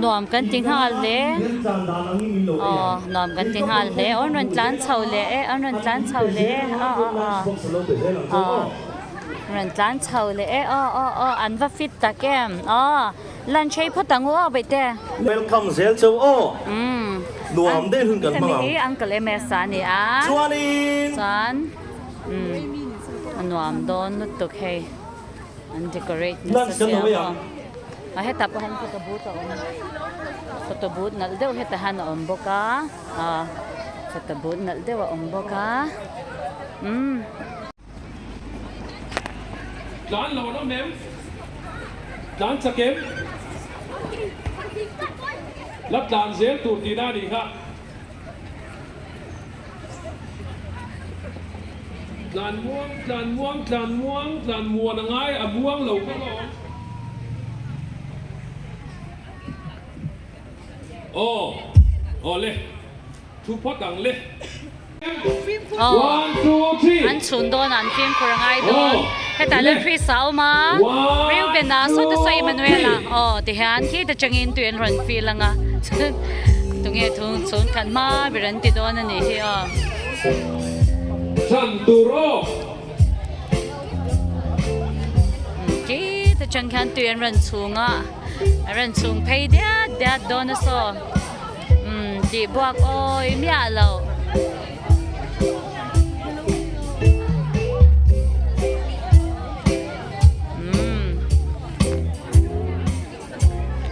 นอมกันจริงฮัลเลยนอมกันจริงฮัลเลยอันนั้นร้านเช่าเลยอันนั้นร้านเช่าเลยรันร้านเช่าเลยอันว่าฟิตตะแกมลันใช้พอตังหัวไปแต่ Welcome เซลเจ้าหนุ่มได้ถึงกันมั้งอังกฤษเมษานี่ชวนอันหนุ่มโดนนุตุกให้อันเดคอเรทนี่เสียให้ตับหันfoto booth นั่นเดี๋ยวให้ตาหันอมบกะfoto booth นั่นเดี๋ยวอมบกะร้านเราน้องเนมร้านสเก็มรับร้านเสียงตูดดีหน้าดีครับร้านม่วงยังไงม่วงเหล่าก็ร้อนโอ้เลยทุกพอดังเลยอันชุนโดนอันฟิล์มคนง่ายโดนให้แต่เรื่องฟรีสาวมาเรียวเป็นน่าสุดจะใส่มันเวลาที่ฮันที่จะจังอินตัวเองรันฟีลังตรงนี้ทุนชุนขันมาเป็นรันติดโดนนี่ชันตุโรที่จะจังขันตัวเองรันชุงเพย์เดียดโดนนะโซ่ดีบวกโอ้ยไม่เอาเรา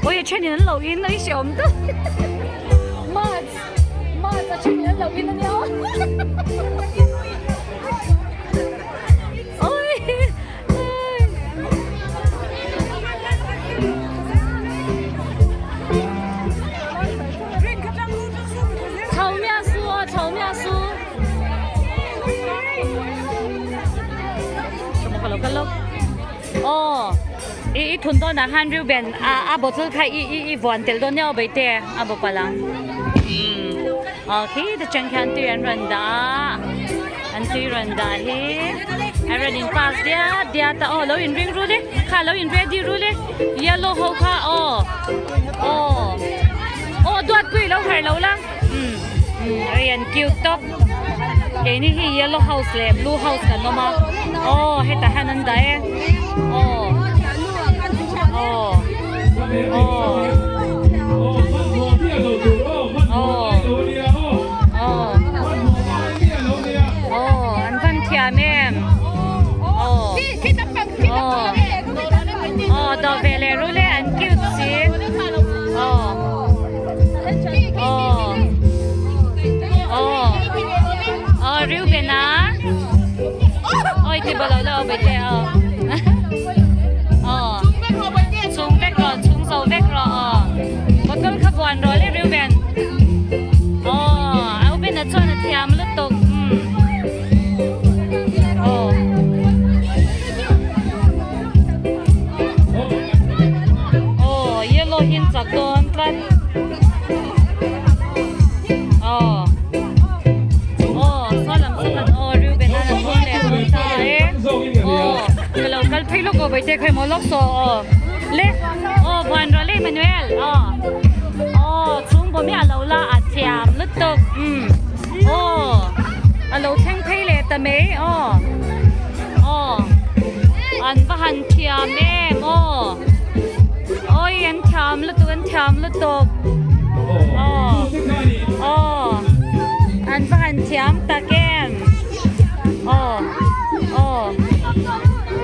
我也劝你能录音了一宿，我们都妈在劝你能录音了你哦。炒面酥，什么个了？อีทุนต้นนะฮันริวเบนบทสุดท้ายอีวันเตลต้นเนี่ยเอาไปเตะบอกไปละโอเคจะจังแค่ตัวรันดาอันตัวรันดาเฮ้รันอินพาสเดียตาเราอินริงรู้เลยค่ะเราอินเรดี้รู้เลยเยลโล่เขาค่ะดวดกุยเราหายเราละเรียนคิวต็อกเฮ้นี่เยลโล่เฮาส์เลยบลูเฮาส์กันเนาะมาให้ตาฮันนั่นได้อันพันเทียมดอกเวลรู้เลยอันคิวสิริวเป็นนะที่บ้านเราไปเที่ยวchung vét rồi chung sầu vét rồi có cơn khắp hoàn rồi lấy riêu bèn áo bên là chuan là thèm lướt tục yellow hin chặt đồn tlat sao làm riêu bèn là thôn lệ thôn ta ấy cái lâu cái phi lúc ở bên đây khai mỏ lóc sòเล่วันรอเล่มานูเอลชุงบ่มีอะไรละอาเทียมลึกตกอะไรแท่งเพลเลยแต่ไม่อันว่าหันเทียมเอ็มยันเทียมลึกตกยันเทียมลึกตกอันว่าหันเทียมตะแกม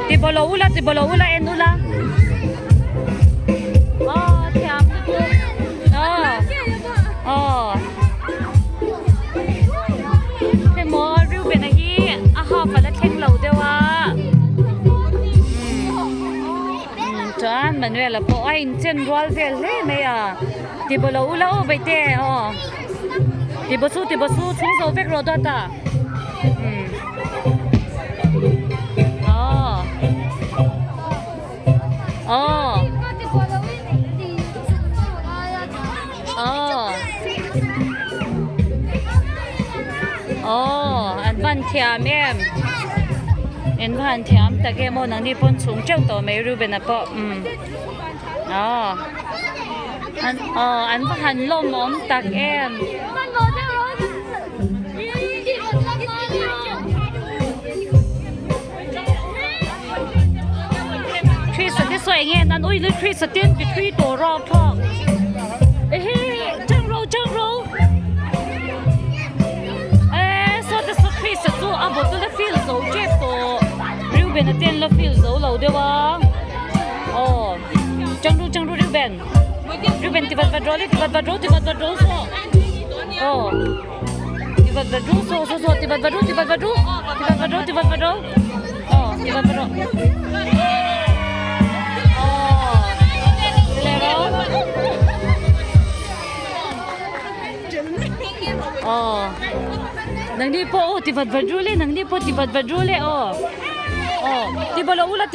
ติบลาอุลาเอ็นอุลาเป็นหมอริวเป็นอะไรหอบกันแล้วแข่งเหล่าเดียวจานมันเวลาพอไอ้เจนรัวเวลเลยไหมที่บ่เราเราไปเตะที่บ่สู้ชุ่มโซเฟกโรดตาอันบ้านเทียมอันบ้านเทียมแต่แกโมนังนี่ปนสูงเจ้าตัวไม่รู้เป็นอะไร อ๋ออันพันลมอมตักเอ็มทรีสติสวยเงี้ยนั่นอุ้ยเลยทรีสตินไปทรีตัวรอบท้องเฮ้ยจังโร所以是可以是做啊，不都来 feel 走这多，右边的店来 feel 走了对吧？哦，正路右边地方说，哦，地方说，地方哦，地方哦。nang di po tibat badrule nang di po tibat badrule tibala ula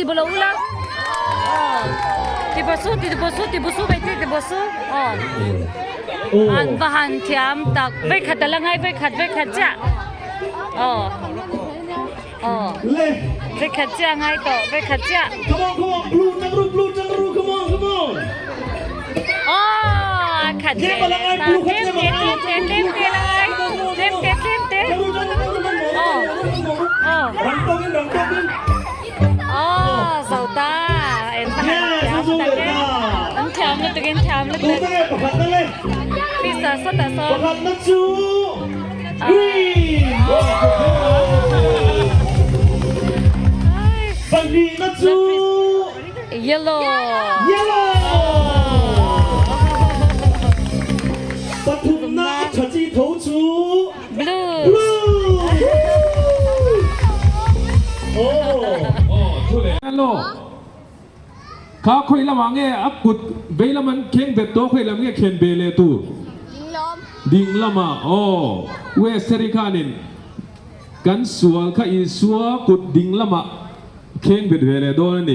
tibasu baite tibasu an bahan thiam tak vai khatalangai vai khat ja vai khat ja ngai to vai khat ja come on blue jangru come on khat je sầu ta em phải ăn chám lên từ chám lên pizza sốt ta sốt yellow Pathianah chaji thấu chú blue Hello. Khá khơi làm nghe áp cụt vậy là mình khen bệt to khơi làm nghe khen bề lệ tu. Ding lama. Oh, we serikanin. Kan sual kha isua cụt ding lama khen bệt về lệ đó nè.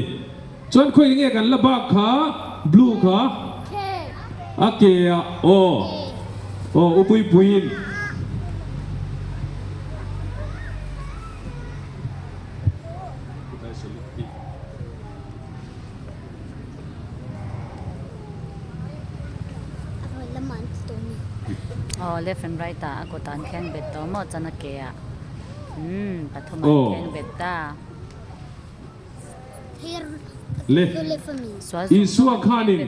Chuan khơi nghe kan la ba kha blue kha. Ake upui puin. left and right ta ako tan khen bet to mo chana ke a pathoma khen bet ta le isua khanin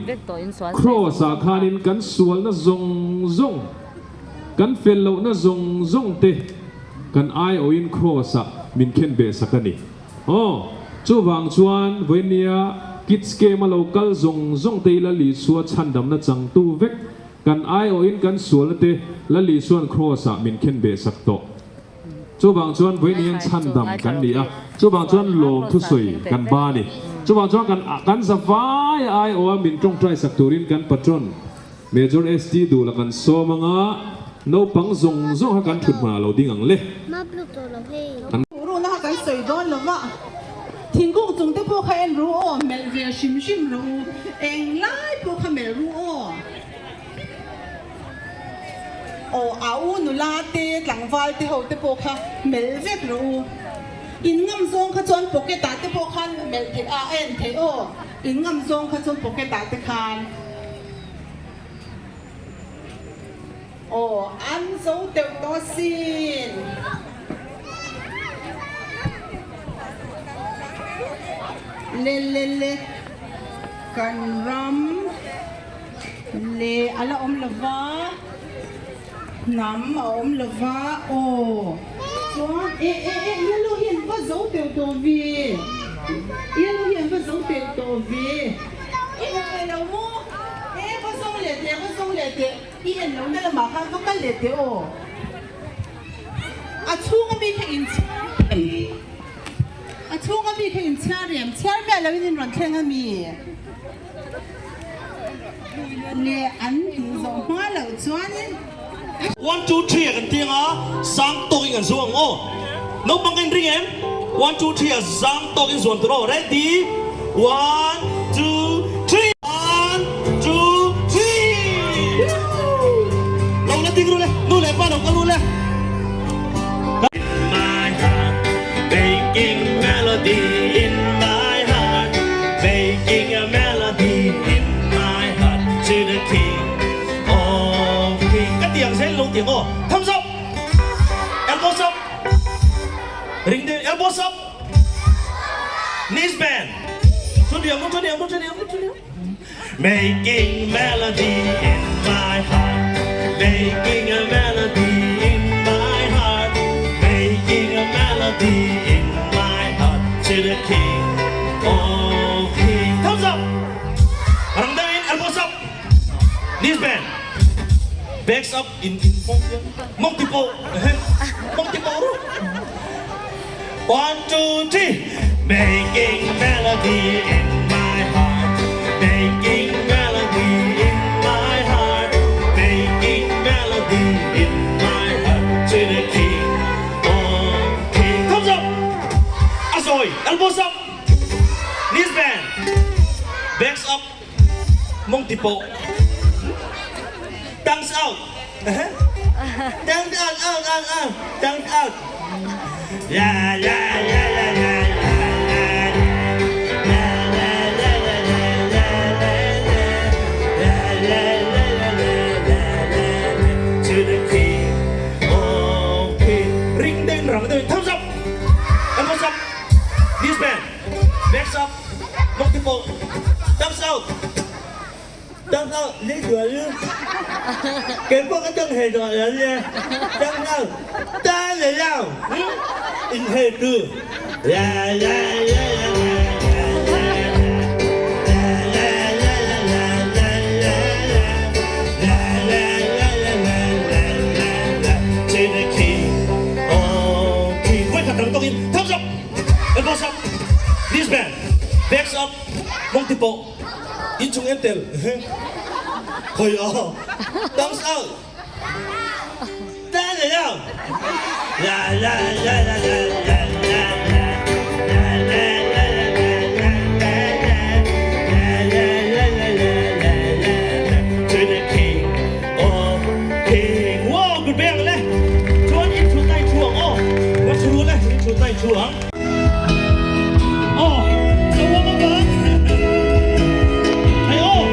cross a khanin kan sual na zong kan fello na zong te kan ai o in cross a min khen be sakani chu wang chuan voinia kids ke ma local zong te la li suwa chandam na changtu vek kan ai o in kan sual te la li suan cross a min khen be sakto chu wang chuan voinia chandam kan ni a chu wang chuan lom thu soi kan ba ni chu wang chuan kan sa vai ai o min tong trai sakturin kan patron major st du la kan so manga Naupang zong ha kan thut ma lo ding ang le ma blu to lo he ru na kan soi don lo wa thingkung chung te po kha en ru o mel ve shim ru eng lai po kha mel ru o au nu la te tlangwal te ho te po kha mel ve ru in ngam zong kha chon pocket ta te po khan mel the a en the o in ngam zong kha chon pocket ta te khan ăn dấu tiểu to xin le cần ram le ala lava nắm lava chuan yellow hiền có dấu tiểu to vi yellow hiền có dấu tiểu to vi cái đâu mua có sông lệ tiệt yên lâu nay là mà khang có cái lệ tiệt chung cái cái in chung cái cái in chia mẹ là bên rắn khen cái mi lệ ăn thì giống hoa lẩu chuan 1, 2, 3 kan tiếng á sang talking kan suang Naupang kan ring em 1, 2, 3 sang talking suang tro ready 1, 2, 3 1, 2, 3 Long na tingro le nu le pa long ka nu le In my heart making melody in my heart making a melody in mong tiếng oh. Thumbs up. Elbows up. Ring the elbows up. Knees bend. Making melody in my heart. Making a melody in my heart. Making a melody in my heart. To the King of Kings. Thumbs up. Parang dawin, elbows up. Knees bend. Backs up in multiple. Multiple. 1, 2, 3. Making melody in my heart. Making melody in my heart. Making melody in my heart. To the King of Kings. Thumbs up. Asoy. Elbows up. Knees bend. Backs up. Multiple. Tongues out. Tongues out, out. Tongues out. La la la la la la. To the King of Kings. Ring ding rang ding. Thumbs up. Elbows up. Knees bend. Backs up. Multiple. Thumbs out. Thumbs out. Lấy cửa luôn. Cái có cái chân hề rồi lên nha. Thumbs out. Ta lại nào. Innghat đưa. La la la la thumbs up, elbows up, knees bend, backs up, multiple, inchung entel, khơi thumbs out, ta lại nào, la la la la la la. Chuan. Oh, so what about? Hey, oh.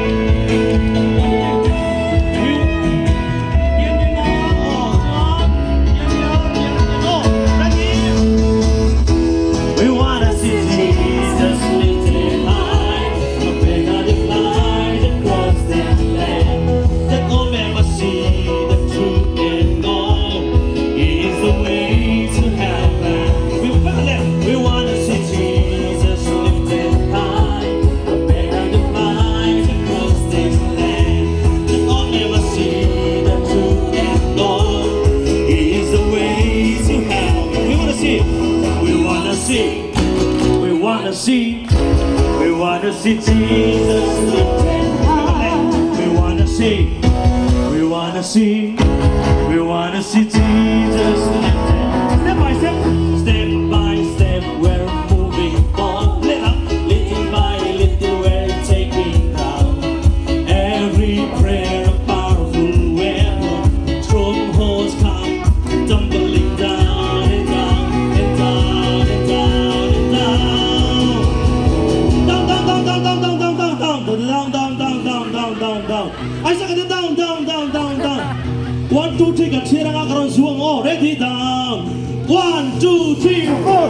We wanna see Jesus lifted high, above all the clouds across the land, that all men must see the truth and all. He is the way to heaven. We wanna see Jesus lifted high, above all the clouds across this land, that all men must see the truth and all. He is the way to heaven. We wanna see. We wanna see. We wanna see. We wanna see Jesus lifted high. We wanna see. We wanna see. We wanna see Jesus lifted. Step by step, step by step, we're moving on. Little by little, we're taking down every prayer, a powerful weapon. Strongholds come tumbling down and down and down and down and down. Down, down, down, down, down, down, down, down, down, down, down, down, down, down, down. I second it down, down, down, down, down. 1, 2, 3, kan sira nga karon suwang oh, ready down. 1, 2, 3, 4.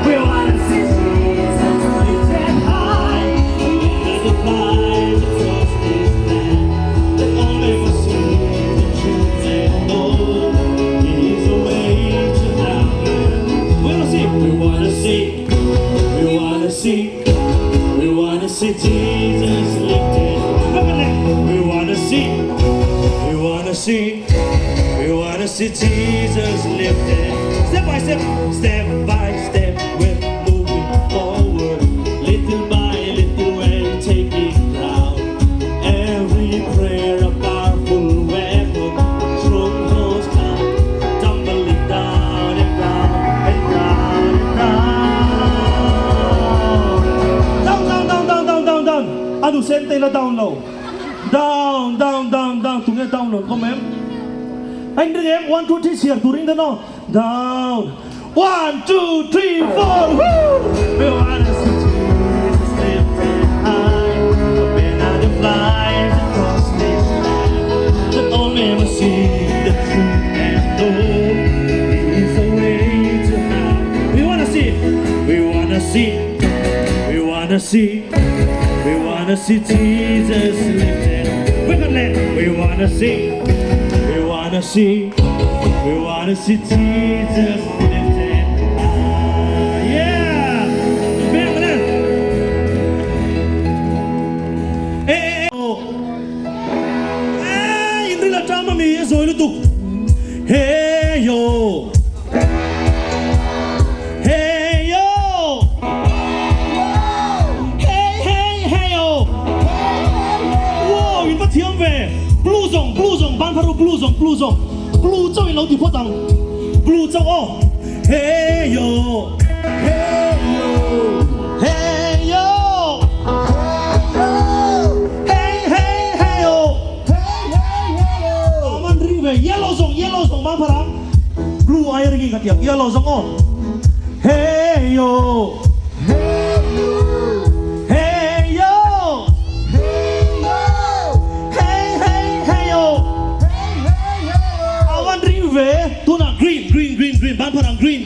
We wanna see Jesus lifted high, and the clouds across this land, that all may see the truth and know. He's the way to heaven. We wanna see. We wanna see. We wanna see. We wanna see Jesus lifted. We wanna see. We wanna see. We wanna see Jesus lifted. Step by step, step by step, we're moving forward. Little by little, we're taking down every prayer, a powerful weapon. Strongholds come tumbling down and down and down and down. Down, down, down, down, down, down, down. Ano sente la down low? Down, down, down, down. Tunggu down low, kom em. Anh đừng em 1, 2, 3 xìa tủ ring đó nó. Down. 1, 2, 3, 4. We wanna see Jesus lifted high, above all the flies across this land, that all men will see the see Jesus lifted. We wanna see Jesus lifted. Yeah. Indri la trama mi rồi lu tục. Hey yo. Blue zone, ban pha blue zone, blue zone in lâu thì phát tăng, blue zone oh, hey yo, hey yo, hey yo, hey yo, man ring về yellow zone ban pha blue ai ring cái tiếng yellow zone oh, hey yo. Green, ban parang green.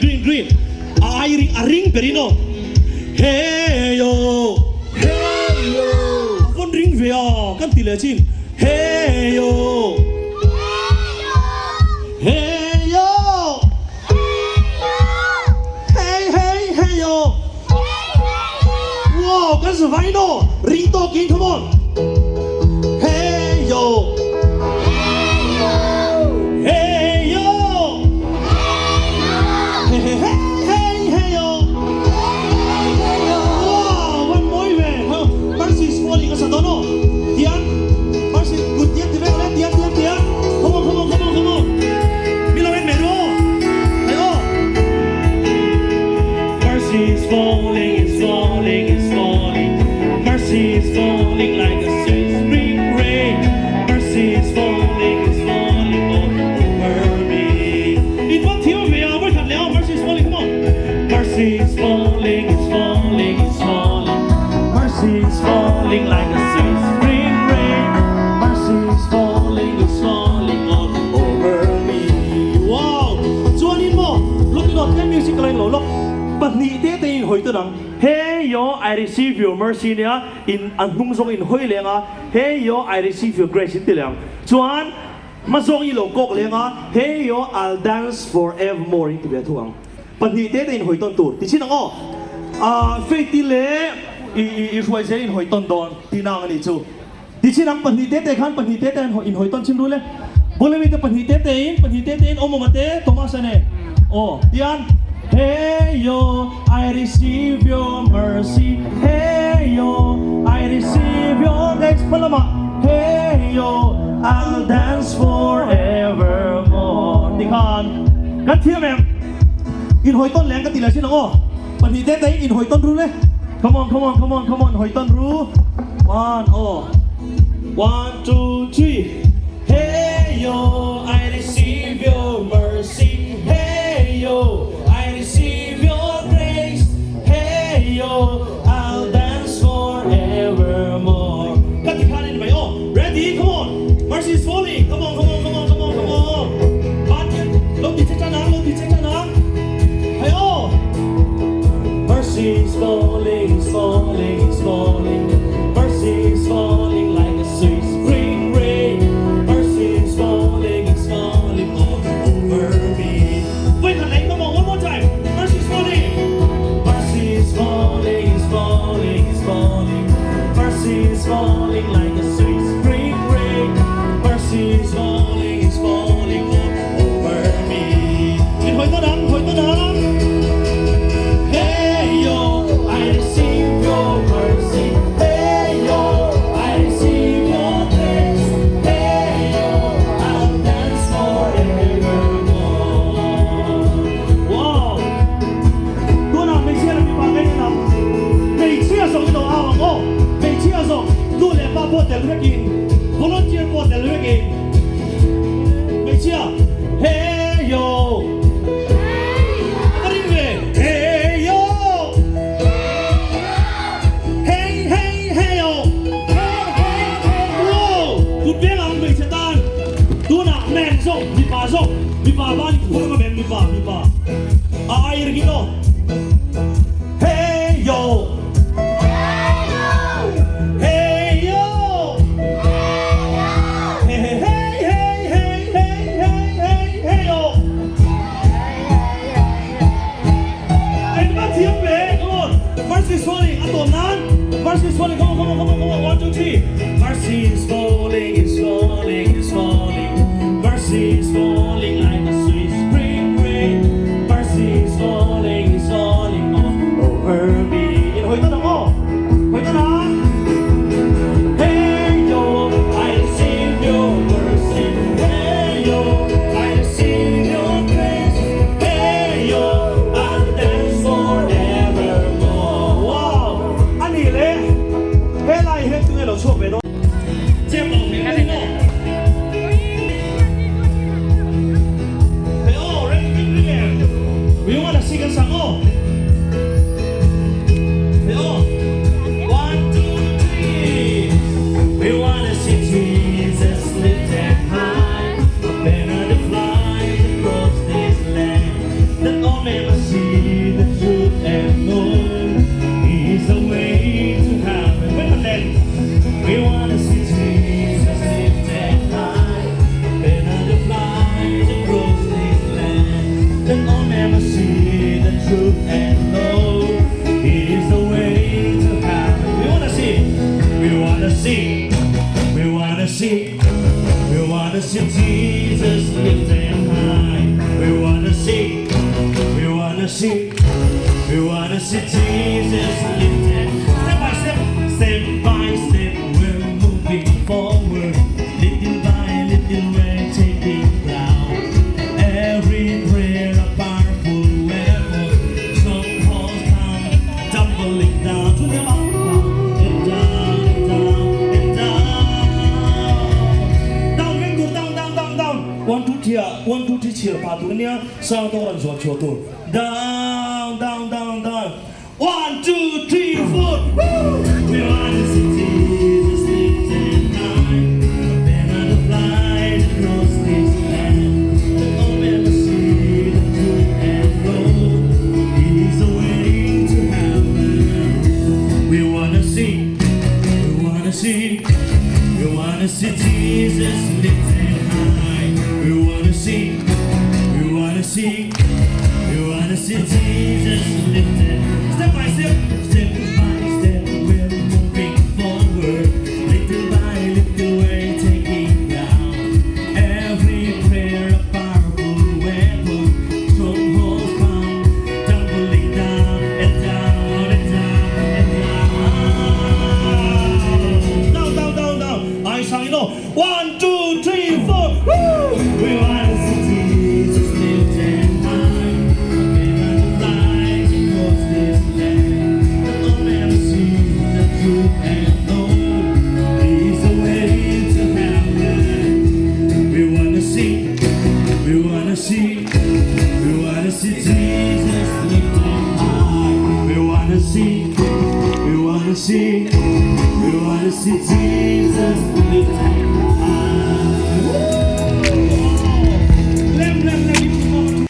Ring perino. Hey yo. Con ring về kan tile chin. Hey yo. Hey yo. Hey yo. Wow, kan survival. Ring talking, come on. Hey yo. Hey yo, I receive your mercy nia in anung zong in hoi lenga. Hey yo, I receive your grace in tilang. Chhuan, mazong ilo kok lenga. Hey yo, I'll dance forevermore in tibe thuang. Pani te in hoi ton tur. Ti chin ngo. Faith le I hoi se in hoi ton don. Ti nang ani chu. Ti chin ang pani te khan pani te in hoi ton chim ru le. Bole mi te pani te in omomate Thomas ane. Oh, tian. Hey yo, I receive your mercy. Hey yo, I receive your grace. Palama. Hey yo, I'll dance forevermore. Tikan. Kan thiam em. In hoi ton leng ka tila sin ngo. Pani te in hoi ton ru le. Come on. Hoi ton ru. 1 2 3. Hey yo, I receive your mercy. Hey yo, receive your grace. Hey yo, I'll dance forevermore. Cut the hand in my own. Ready? Come on. Mercy is falling. Come on. Look the ṭhatna. Hey oh. Mercy is falling. Mercy is falling like a sweet spring rain. Mercy is falling all over me. Wait a minute. Come on. One more time. Mercy is falling. Mercy is falling. Mercy is falling like a sweet spring rain. Mercy is falling all over me. In hoi ton dang. Hey yo, I receive your mercy. Hey yo, I receive your grace. Hey yo, I'll dance forevermore. Wow. Volunteer for the again. Hey yo. Hey yo. Hey yo. Wow. Good bang ang may setan. Tuna men zong, mi pa ban ko ka men mi pa. Ay rigino. Hey yo. see Jesus lifted high. We wanna see, we wanna see, we wanna see Jesus lifted. Step by step, step by step, we're moving forward. Little by little, we're taking ground. Every prayer a powerful weapon. Strongholds come tumbling down to the mountain and down, down, and down. Down, go down, down, down, down. 1, 2, 3, 1, 2, 3, 4, 5, 6, 7, 8, 9, 10. Down, down, down, down. 1, 2, 3, 4. Woo! We wanna see Jesus lifted high. Banner flies across this land. Oh, never see the good and road. He's the way to heaven. We wanna see, we wanna see, we wanna see Jesus lifted high. We wanna see, we wanna see, we wanna see Jesus lifted. Step by step, step by step, we're moving forward. Little by little, we're taking down. Every prayer a powerful weapon. Strongholds come tumbling down and down and down and down. Down, down, down, down. I shall know. 1, 2, 3, 4. Woo! We wanna see Jesus lifted high. Banner flies across this land. Oh, never see the truth and know. He's the way to heaven. We wanna see, we wanna see, we wanna see Jesus lifted high. We wanna see, we wanna see, we wanna see Jesus lifted high. Let me go.